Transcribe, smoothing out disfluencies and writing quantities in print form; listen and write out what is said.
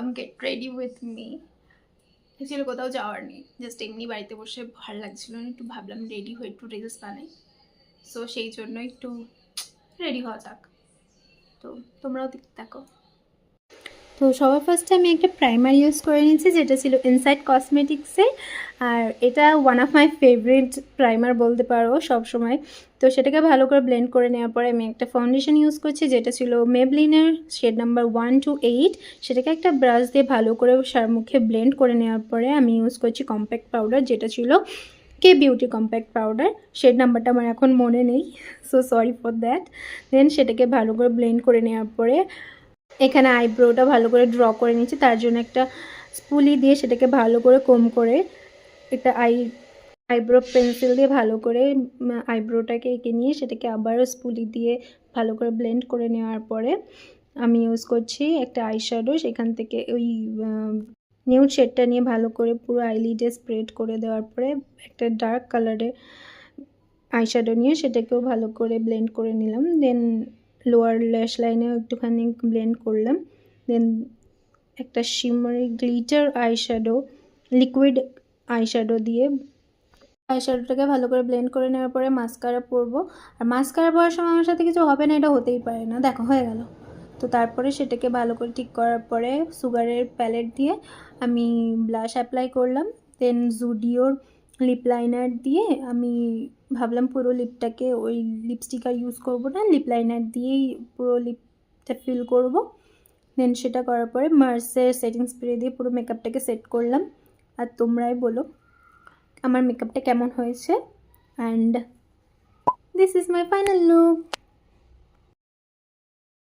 Come get ready with me. Actually কোথাও যাওয়ার নেই, জাস্ট এমনি বাড়িতে বসে ভালো লাগছিল না, একটু ভাবলাম রেডি হয়ে একটু রিলস বানাই। সো সেই জন্য একটু রেডি হওয়া যাক, তো তোমরাও দেখতে থাকো। তো সবার ফার্স্টে আমি একটা প্রাইমার ইউজ করে নিয়েছি, যেটা ছিল ইনসাইড কসমেটিক্সের, আর এটা one of my favourite primer বলতে পারো সব সময়। তো সেটাকে ভালো করে ব্লেন্ড করে নেওয়ার পরে আমি একটা ফাউন্ডেশন ইউজ করছি, যেটা ছিল মেবলিনের শেড নাম্বার 128। সেটাকে একটা ব্রাশ দিয়ে ভালো করে মুখে ব্লেন্ড করে নেওয়ার পরে আমি ইউজ করছি কম্প্যাক্ট পাউডার, যেটা ছিল কে বিউটি কম্প্যাক্ট পাউডার। শেড নাম্বারটা আমার এখন মনে নেই, সো সরি ফর দ্যাট। দেন সেটাকে ভালো করে ব্লেন্ড করে নেওয়ার পরে এখানে আইব্রোটা ভালো করে ড্র করে নিচ্ছি, তার জন্য একটা স্পুলি দিয়ে সেটাকে ভালো করে কম করে একটা আইব্রো পেন্সিল দিয়ে ভালো করে আইব্রোটাকে এঁকে নিয়ে সেটাকে আবারও স্পুলি দিয়ে ভালো করে ব্লেন্ড করে নেওয়ার পরে আমি ইউজ করছি একটা আইশ্যাডো। সেখান থেকে ওই নিউড শেডটা নিয়ে ভালো করে পুরো আইলিডে স্প্রেড করে দেওয়ার পরে একটা ডার্ক কালারের আইশ্যাডো নিয়ে সেটাকেও ভালো করে ব্লেন্ড করে নিলাম। দেন লোয়ার ল্যাশ লাইনেও একটুখানি ব্লেন্ড করলাম। দেন একটা শিমারি গ্লিটার আইশ্যাডো, লিকুইড আইশ্যাডো দিয়ে আইশ্যাডোটাকে ভালো করে ব্লেন্ড করে নেওয়ার পরে মাস্কারা পরবো। আর মাস্কারা পরার সময় আমার সাথে কিছু হবে না, এটা হতেই পারে না, দেখো হয়ে গেল। তো তারপরে সেটাকে ভালো করে ঠিক করার পরে সুগারের প্যালেট দিয়ে আমি ব্লাশ অ্যাপ্লাই করলাম। দেন জুডিওর লিপ লাইনার দিয়ে আমি ভাবলাম পুরো লিপটাকে, ওই লিপস্টিক আর ইউজ করবো না, লিপ লাইনার দিয়েই পুরো লিপটা ফিল করব। দেন সেটা করার পরে মার্সের সেটিং স্প্রে দিয়ে পুরো মেকআপটাকে সেট করলাম। আর তোমরাই বলো আমার মেকআপটা কেমন হয়েছে। And this is my final look.